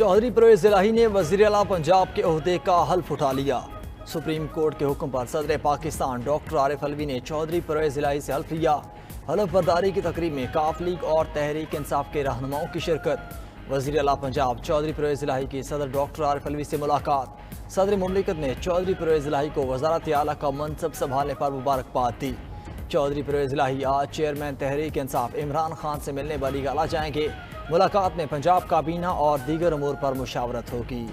चौधरी परवेज इलाही ने वज़ीर आला पंजाब के ओहदे का हल्फ उठा लिया। सुप्रीम कोर्ट के हुक्म पर सदर पाकिस्तान डॉक्टर आरिफ अलवी ने चौधरी परवेज इलाही से हल्फ लिया। हल्फ बर्दारी की तकरीब में काफ लीग और तहरीक इंसाफ के रहनुमाओं की शिरकत। वज़ीर आला पंजाब चौधरी परवेज इलाही की सदर डॉक्टर आरिफ अलवी से मुलाकात। सदर मुमलिकत ने चौधरी परवेज इलाही को वज़ारत आला का मनसब संभालने पर मुबारकबाद दी। चौधरी परवेज इलाही आज चेयरमैन तहरीक इंसाफ इमरान खान से मिलने बली गाला जाएंगे। मुलाकात में पंजाब काबीना और दीगर अमूर पर मुशावरत होगी।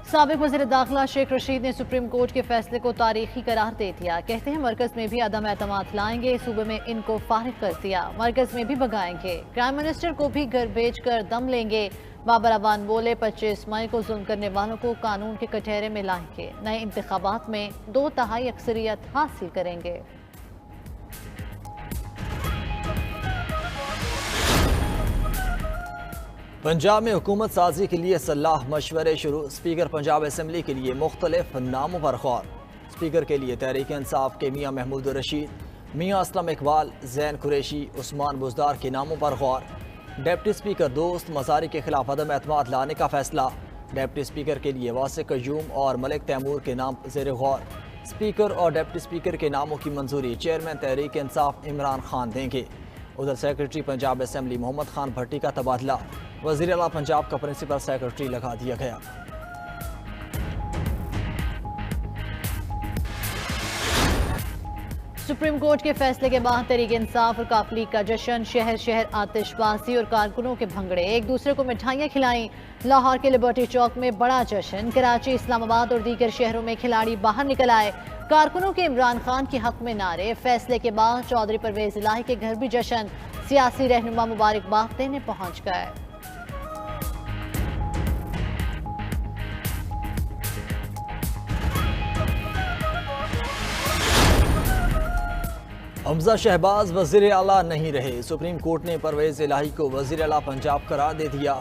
साबिक वज़ीर दाखिला शेख रशीद ने सुप्रीम कोर्ट के फैसले को तारीखी करार दे दिया। कहते हैं मरकज में भी अदम एतमाद लाएंगे, सूबे में इनको फारिग कर दिया, मरकज में भी भगाएंगे, प्राइम मिनिस्टर को भी घर भेज कर दम लेंगे। बाबर अवान बोले 25 मई को जुल्म करने वालों को कानून के कटहरे में लाएंगे, नए इंतखाबात में 2/3 अक्सरियत हासिल करेंगे। पंजाब में हुकूमत साजी के लिए सलाह मशवरे शुरू। स्पीकर पंजाब असम्बली के लिए मुख्तलिफ नामों पर गौर। स्पीकर के लिए तहरीक इंसाफ के मियाँ महमूद रशीद, मियाँ असलम इकबाल, जैन कुरैशी, उस्मान बुजदार के नामों पर गौर। डिप्टी स्पीकर दोस्त मजारी के खिलाफ अदम एतमाद लाने का फैसला। डिप्टी स्पीकर के लिए वासिक कयूम और मलिक तैमूर के नाम ज़ेर गौर। स्पीकर और डिप्टी स्पीकर के नामों की मंजूरी चेयरमैन तहरीक इंसाफ इमरान खान देंगे। उधर सेक्रेटरी पंजाब असम्बली मोहम्मद खान भट्टी का तबादला। वज़ीर आला पंजाब का प्रिंसिपल सेक्रेटरी लगा दिया गया। सुप्रीम कोर्ट के फैसले के बाद तहरीक इंसाफ और काफ लीग का जश्न। शहर शहर आतिशबाजी और कारकुनों के भंगड़े, एक दूसरे को मिठाइयाँ खिलाई। लाहौर के लिबर्टी चौक में बड़ा जश्न। कराची, इस्लामाबाद और दीगर शहरों में खिलाड़ी बाहर निकल आए। कारकुनों के इमरान खान के हक में नारे। फैसले के बाद चौधरी परवेज इलाही के घर भी जश्न। सियासी रहनुमा मुबारकबाद देने पहुंच गए। हमजा शहबाज वज़ीर आला नहीं रहे। सुप्रीम कोर्ट ने परवेज इलाही को वज़ीर आला पंजाब करार दे दिया।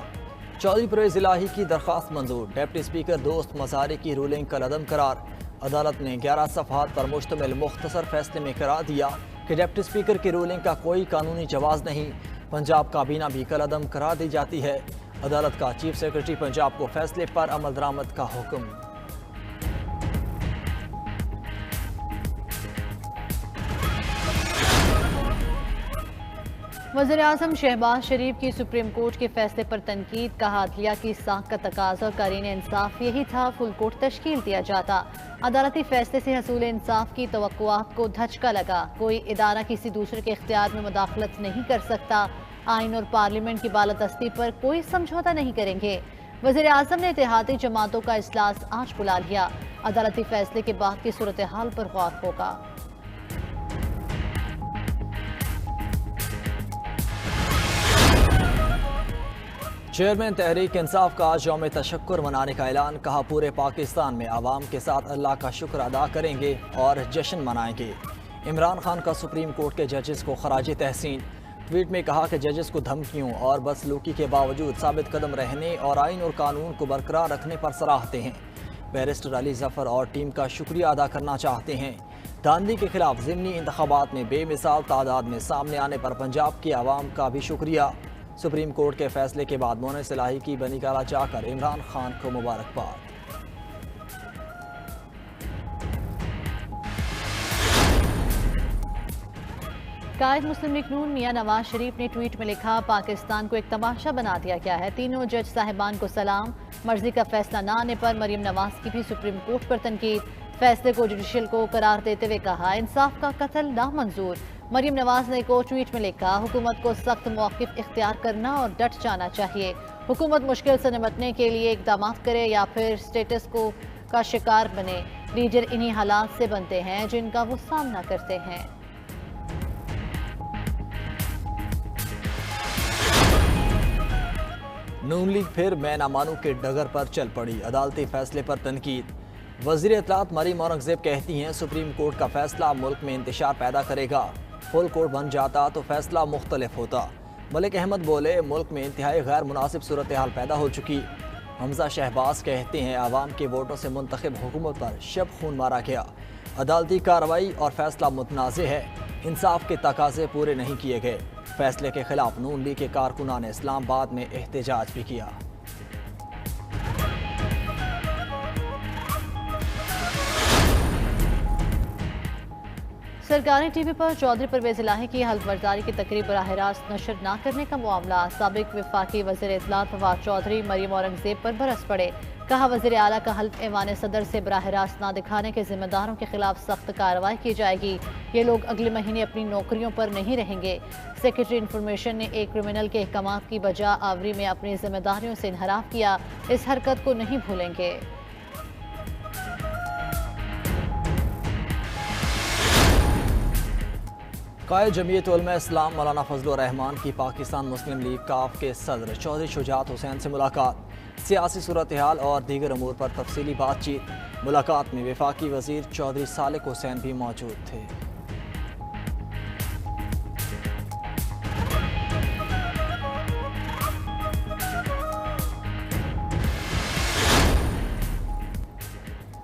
चौधरी परवेज इलाही की दरख्वास्त मंजूर। डिप्टी स्पीकर दोस्त मसारी की रूलिंग कल अदम करार। अदालत ने 11 सफ़हात पर मुश्तमिल मुख्तसर फैसले में करार दिया कि डिप्टी स्पीकर की रूलिंग का कोई कानूनी जवाज़ नहीं। पंजाब काबीना भी कल अदम करार दी जाती है। अदालत का चीफ सेक्रेटरी पंजाब को फैसले पर अमल दरामद का हुक्म। वज़ीर आज़म शहबाज शरीफ की सुप्रीम कोर्ट के फैसले पर तनकीद। कहा अदलिया की साख का तकाज़ा और कारीन इंसाफ यही था, फुल कोर्ट तश्कील दिया जाता। अदालती फैसले से हसूल इंसाफ की तवक्कुआत को धचका लगा। कोई इदारा किसी दूसरे के इख्तियार में मुदाखलत नहीं कर सकता। आइन और पार्लियामेंट की बालादस्ती पर कोई समझौता नहीं करेंगे। वज़ीर आज़म ने इत्तेहादी जमातों का इजलास आज बुला लिया। अदालती फैसले के बाद की सूरत हाल पर गौर होगा। चेयरमैन तहरीक इंसाफ का आज यौम तशक्कुर मनाने का ऐलान। कहा पूरे पाकिस्तान में आवाम के साथ अल्लाह का शुक्र अदा करेंगे और जश्न मनाएंगे। इमरान खान का सुप्रीम कोर्ट के जजेस को खराज तहसीन। ट्वीट में कहा कि जजेस को धमकियों और बदसलूकी के बावजूद साबित कदम रहने और आइन और कानून को बरकरार रखने पर सराहते हैं। बैरिस्टर अली जफर और टीम का शुक्रिया अदा करना चाहते हैं। धांधली के खिलाफ ज़िमनी इंतखाबात में बेमिसाल तादाद में सामने आने पर पंजाब की आवाम का भी शुक्रिया। सुप्रीम कोर्ट के फैसले के बाद मोनिस इलाही की बनी गाला चाहकर इमरान खान को मुबारकबाद। कायद मुस्लिम लीग नून मियां नवाज शरीफ ने ट्वीट में लिखा, पाकिस्तान को एक तमाशा बना दिया गया है। तीनों जज साहिबान को सलाम। मर्जी का फैसला न आने पर मरियम नवाज की भी सुप्रीम कोर्ट पर तनकीद। फैसले को जुडिशल को करार देते हुए कहा, इंसाफ का कत्ल नामंजूर। मरियम नवाज ने एक और ट्वीट में लिखा, हुकूमत को सख्त मौक़िफ़ इख्तियार करना और डट जाना चाहिए। हुकूमत मुश्किल से निपटने के लिए इक़दाम करे या फिर स्टेटस को का शिकार बने। लीडर इन्हीं हालात से बनते हैं जिनका वो सामना करते हैं। नून लीग फिर मैं ना मानू के डगर पर चल पड़ी। अदालती फैसले पर तनकीद। वज़ीर इत्तलात मरीम औरंगज़ेब कहती हैं, सुप्रीम कोर्ट का फैसला मुल्क में इंतशार पैदा करेगा। फुल कोर्ट बन जाता तो फैसला मुख्तलिफ होता। मलिक अहमद बोले, मुल्क में इंतहाई गैर मुनासिब सूरत हाल पैदा हो चुकी। हमजा शहबाज कहते हैं, आवाम के वोटों से मुंतखब हुकूमत पर शब खून मारा गया। अदालती कार्रवाई और फैसला मुतनाज़ है। इंसाफ के तकाजे पूरे नहीं किए गए। फैसले के खिलाफ नून लीग के कारकुनान ने इस्लामाबाद में एहतजाज भी किया। सरकारी टीवी पर चौधरी परवेज इलाही की हल्फबर्दारी की तकरीब बराह रास्त नशर न करने का मामला। साबिक वफाकी वज़ीर इत्तलात फवाद चौधरी मरियम औरंगजेब पर बरस पड़े। कहा वज़ीर आला का हल्फ ऐवान सदर से बराह रास्त न दिखाने के जिम्मेदारों के खिलाफ सख्त कार्रवाई की जाएगी। ये लोग अगले महीने अपनी नौकरियों पर नहीं रहेंगे। सेक्रेटरी इंफॉर्मेशन ने एक क्रिमिनल के अहकामात की बजा आवरी में अपनी जिम्मेदारियों से इनहराफ किया। इस हरकत को नहीं भूलेंगे। कायद जमीयत उलमा इस्लाम मौलाना फजलुर रहमान की पाकिस्तान मुस्लिम लीग काफ के सदर चौधरी शुजात हुसैन से मुलाकात। सियासी सूरत हाल और दीगर अमूर पर तफसीली बातचीत। मुलाकात में वफाकी वजीर चौधरी सालिक हुसैन भी मौजूद थे।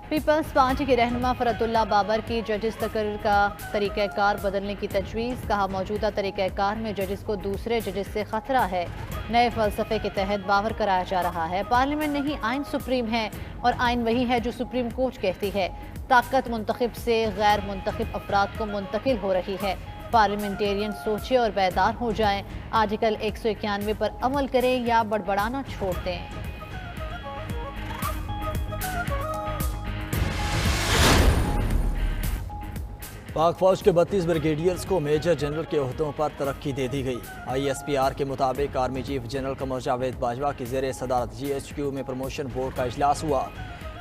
पीपल्स पार्टी के रहनुमा फरतुल्ला बाबर की जजिस तकर्र का तरीक़ाकार बदलने की तजवीज़। कहा मौजूदा तरीक़ाकार में जजिस को दूसरे जजिस से खतरा है। नए फ़लसफ़े के तहत बावर कराया जा रहा है। पार्लियामेंट नहीं आइन सुप्रीम है और आइन वही है जो सुप्रीम कोर्ट कहती है। ताकत मुंतखब से गैर मुंतखब अफराद को मुंतकिल हो रही है। पार्लियामेंटेरियन सोचे और बेदार हो जाएं। आर्टिकल 191 पर अमल करें या बड़बड़ाना छोड़ दें। पाक फौज के 32 ब्रिगेडियर्स को मेजर जनरल के ओहदों पर तरक्की दे दी गई। ISPR के मुताबिक army chief general Qamar Javed Bajwa की ज़ेर सदारत GHQ में प्रमोशन बोर्ड का इजलास हुआ।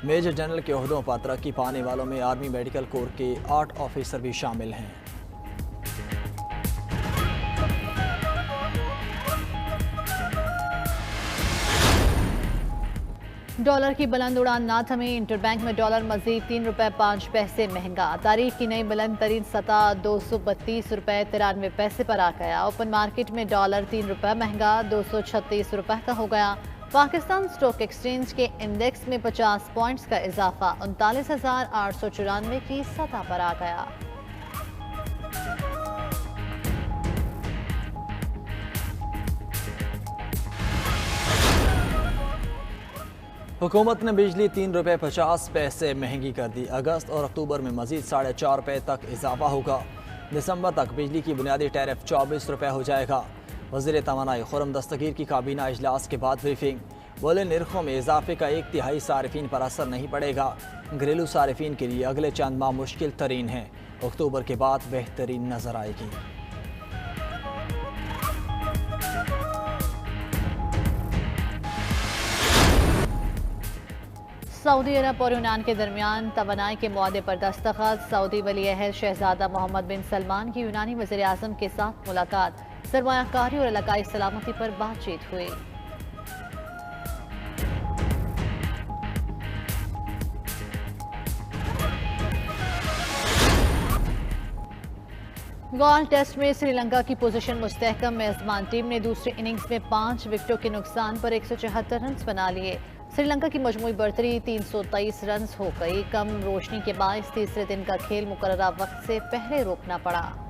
मेजर जनरल के ओहदों पर तरक्की पाने वालों में आर्मी मेडिकल कोर के 8 ऑफिसर भी शामिल हैं। डॉलर की बुलंद उड़ान ना थमी। इंटरबैंक में डॉलर मजीद ₹3.05 महंगा। तारीख की नई बुलंद तरीन सतह ₹232.93 पर आ गया। ओपन मार्केट में डॉलर ₹3 महंगा ₹236 का हो गया। पाकिस्तान स्टॉक एक्सचेंज के इंडेक्स में 50 पॉइंट्स का इजाफा 39,894 की सतह पर आ गया। हुकूमत ने बिजली ₹3.50 महंगी कर दी। अगस्त और अक्टूबर में मजीद ₹4.5 तक इजाफा होगा। दिसंबर तक बिजली की बुनियादी टैरिफ ₹24 हो जाएगा। वज़ीर तवानाई खुर्रम दस्तगीर की काबीना इजलास के बाद ब्रीफिंग। बोले निर्खों में इजाफे का 1/3 सारिफीन पर असर नहीं पड़ेगा। घरेलू सारिफीन के लिए अगले चंद माह मुश्किल तरीन हैं। अक्टूबर के बाद बेहतरीन नजर आएगी। सऊदी अरब और यूनान के दरमियान तवानाई के मुआहदे पर दस्तखत। सऊदी वली अहद शहजादा मोहम्मद बिन सलमान की यूनानी वज़ीर आज़म के साथ मुलाकात। सरमायाकारी और इलाकाई सलामती पर बातचीत हुई। गॉल टेस्ट में श्रीलंका की पोजीशन मुस्तहकम। मेजबान टीम ने दूसरी इनिंग्स में 5 विकेटों के नुकसान पर 174 रन बना लिए। श्रीलंका की मजमूई बढ़तरी 323 रन हो गई। कम रोशनी के बायस तीसरे दिन का खेल मुकर्ररा वक्त से पहले रोकना पड़ा।